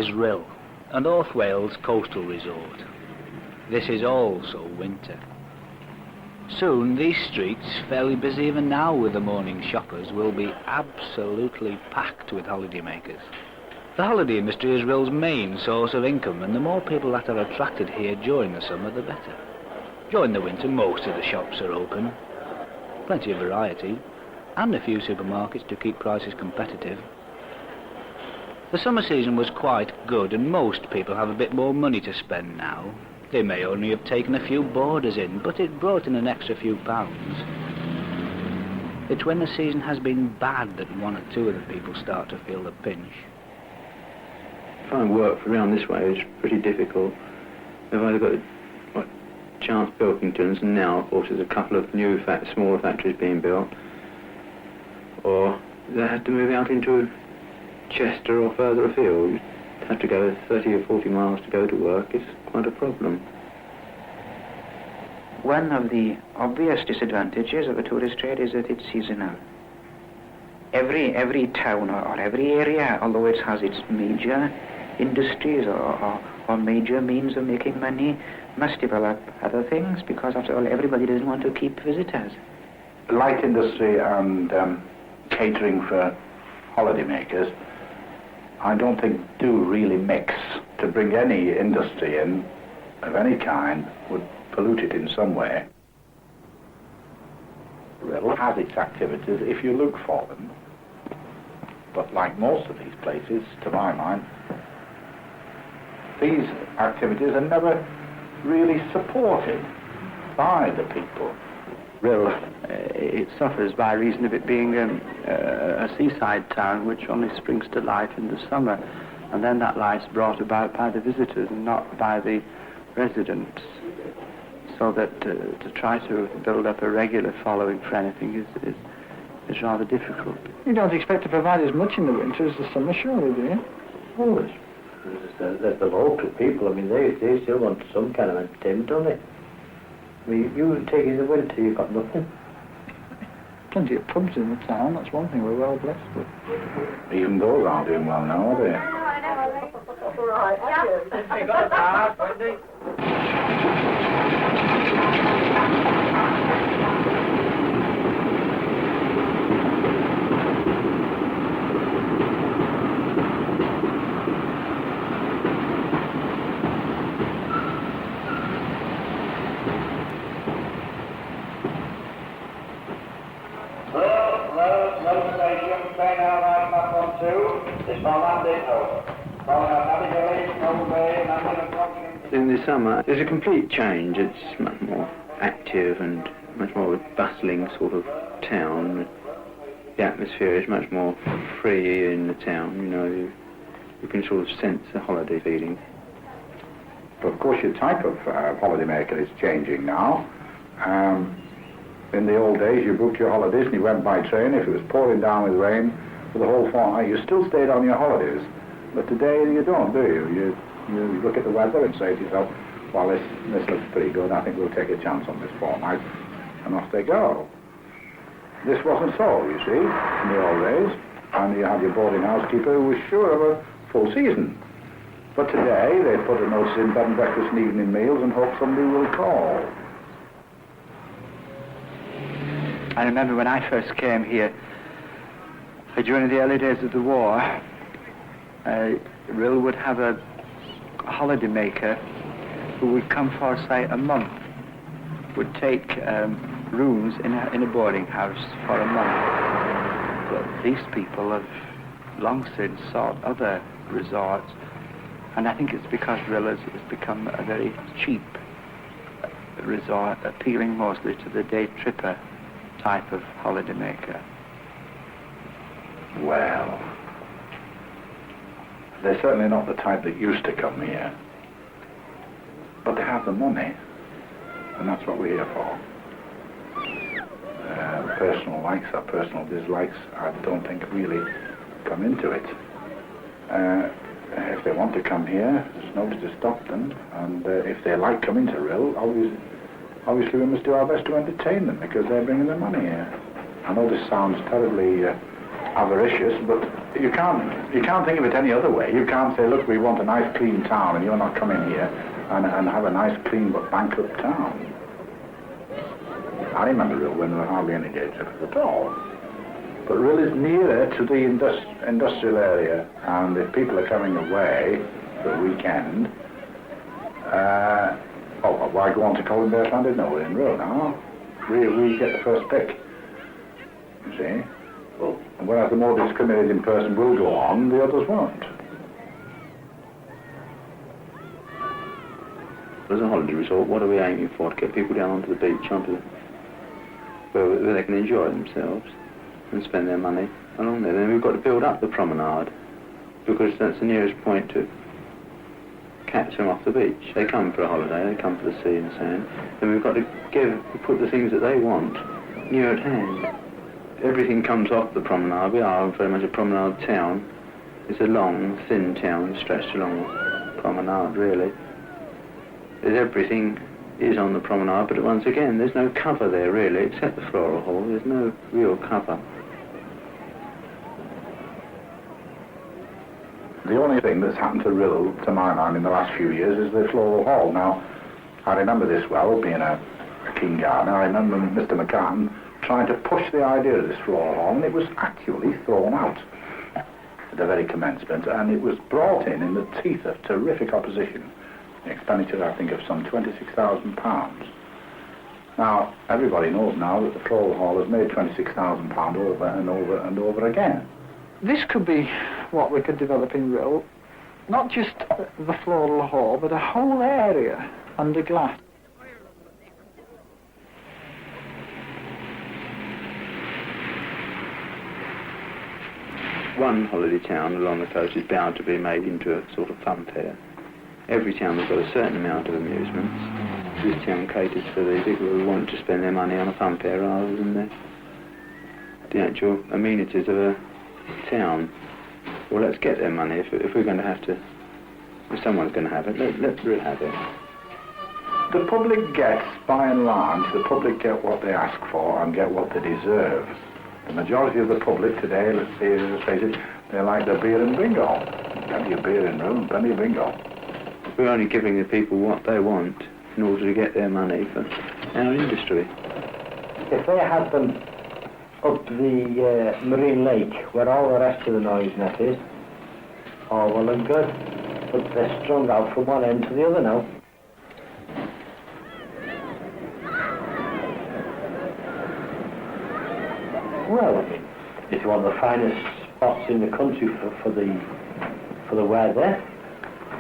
as Rill, a North Wales coastal resort. This is also winter. Soon these streets, fairly busy even now with the morning shoppers, will be absolutely packed with holidaymakers. The holiday industry is Rill's main source of income, and the more people that are attracted here during the summer, the better. During the winter, most of the shops are open. Plenty of variety, and a few supermarkets to keep prices competitive. The summer season was quite good, and most people have a bit more money to spend now. They may only have taken a few boarders in, but it brought in an extra few pounds. It's when the season has been bad that one or two of the people start to feel the pinch. Trying to work around this way is pretty difficult. They've either got Chance Pilkingtons, and now, of course, there's a couple of new smaller factories being built, or they have to move out into Chester or further afield. You have to go 30 or 40 miles to go to work. It's quite a problem. One of the obvious disadvantages of the tourist trade is that it's seasonal. Every town or every area, although it has its major industries or major means of making money, must develop other things, because after all, everybody doesn't want to keep visitors. Light industry and catering for holidaymakers, I don't think do really mix. To bring any industry in of any kind would pollute it in some way. Rill has its activities if you look for them, but like most of these places, to my mind, these activities are never really supported by the people. Rill, it suffers by reason of it being a seaside town which only springs to life in the summer, and then that life's brought about by the visitors and not by the residents. So that to try to build up a regular following for anything is rather difficult. You don't expect to provide as much in the winter as the summer, surely, do you? Oh, there's the local people. I mean, they still want some kind of entertainment, don't they? I mean, you take in the winter, you've got nothing. Plenty of pubs in the town, that's one thing we're well blessed with. Even those aren't doing well now, are they? Right, you got a card, Wendy? In the summer, there's a complete change. It's much more active and much more of a bustling sort of town. The atmosphere is much more free in the town, you know, you can sort of sense the holiday feeling. But of course your type of holidaymaker is changing now. In the old days you booked your holidays and you went by train. If it was pouring down with rain for the whole fortnight, you still stayed on your holidays. But today you don't, do you? You look at the weather and say to yourself, well, this looks pretty good, I think we'll take a chance on this fortnight, and off they go. This wasn't so, you see, in the old days, and you had your boarding house keeper who was sure of a full season. But today, they put a notice in bed and breakfast and evening meals and hope somebody will call. I remember when I first came here, during the early days of the war, Rill would have a holidaymaker who would come for, say, a month, would take rooms in a boarding house for a month. But these people have long since sought other resorts, and I think it's because Rill has become a very cheap resort, appealing mostly to the day tripper type of holidaymaker. Well, they're certainly not the type that used to come here. But they have the money, and that's what we're here for. Personal likes or personal dislikes, I don't think really come into it. If they want to come here, there's nobody to stop them, and if they like coming to Rill, obviously we must do our best to entertain them, because they're bringing their money here. I know this sounds terribly avaricious, but you can't think of it any other way. You can't say, look, we want a nice clean town and you're not coming here and have a nice clean but bankrupt town. I remember Rill when there were hardly any gate services at all. But Rill is nearer to the industrial area, and if people are coming away for a weekend, why go on to Colin Bear Funded? No, we're in Rill now. We get the first pick, you see. Well, whereas the more discriminating person will go on, the others won't. As a holiday resort, what are we aiming for? To get people down onto the beach, where they can enjoy themselves and spend their money along there. Then we've got to build up the promenade, because that's the nearest point to catch them off the beach. They come for a holiday, they come for the sea and sand. Then we've got to put the things that they want near at hand. Everything comes off the promenade. We are very much a promenade town. It's a long, thin town stretched along the promenade, really. Everything is on the promenade, but once again, there's no cover there, really, except the floral hall. There's no real cover. The only thing that's happened to Rill, to my mind, in the last few years is the floral hall. Now, I remember this well, being a keen gardener. I remember Mr. McCann trying to push the idea of this floral hall, and it was actually thrown out at the very commencement, and it was brought in the teeth of terrific opposition. The expenditure, I think, of some £26,000. Now, everybody knows now that the floral hall has made £26,000 over and over and over again. This could be what we could develop in Rill, not just the floral hall, but a whole area under glass. One holiday town along the coast is bound to be made into a sort of fun fair. Every town has got a certain amount of amusements. This town caters for the people who want to spend their money on a fun fair rather than the actual amenities of a town. Well, let's get their money. If we're going to have to, if someone's going to have it, let's really have it. The public gets, by and large, the public get what they ask for and get what they deserve. The majority of the public today, let's face it, they like their beer and bingo. Plenty of beer in room, plenty of bingo. We're only giving the people what they want in order to get their money for our industry. If they had them up the Marine Lake, where all the rest of the noise net is, all well and good, but they're strung out from one end to the other now. Well, I mean, it's one of the finest spots in the country for the weather.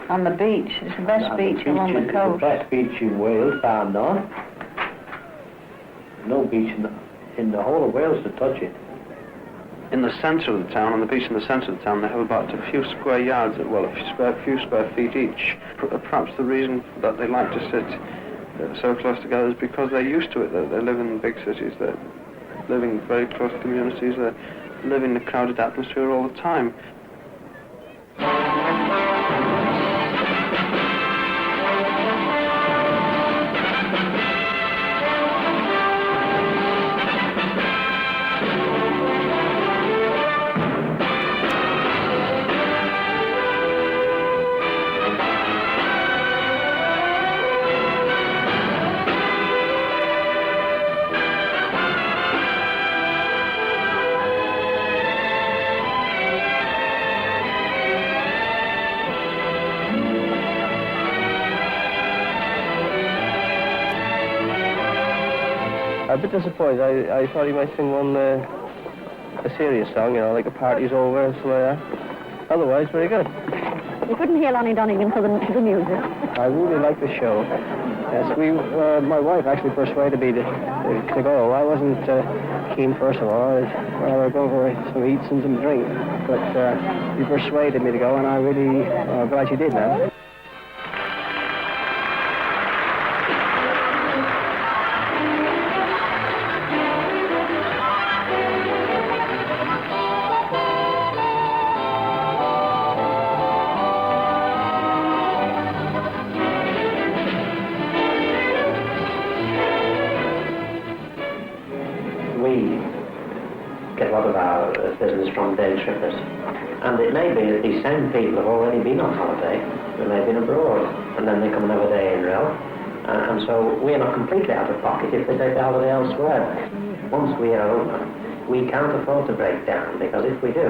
On the beach. It's the best beach along the coast. The best beach in Wales, bar none. No beach in the whole of Wales to touch it. In the centre of the town, on the beach in the centre of the town, they have about a few square yards, well, a few square feet each. Perhaps the reason that they like to sit so close together is because they're used to it. They live in big cities, they're living very close communities, they live in a crowded atmosphere all the time. A bit disappointed. I thought he might sing one a serious song, you know, like A Party's Over and something like that. Otherwise, very good. You couldn't hear Lonnie Donegan for the music. I really liked the show. Yes, my wife actually persuaded me to go. I wasn't keen first of all. I'd rather go for some eats and some drink. But she persuaded me to go, and I really glad she did now. We get a lot of our business from day trippers. And it may be that these same people have already been on holiday, they may have been abroad, and then they come and have a day in Rill. And so we're not completely out of pocket if they take the holiday elsewhere. Once we are open, we can't afford to break down, because if we do,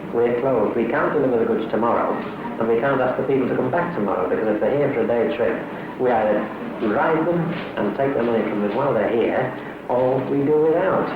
we're closed. We can't deliver the goods tomorrow, and we can't ask the people to come back tomorrow, because if they're here for a day trip, we either ride them and take the money from them while they're here, or we do without.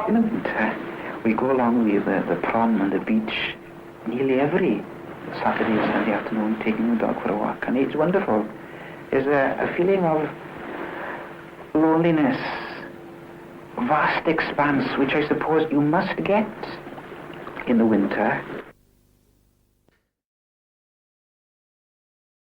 In the winter, we go along the prom and the beach nearly every Saturday and Sunday afternoon, taking the dog for a walk, and it's wonderful. There's a feeling of loneliness, vast expanse, which I suppose you must get in the winter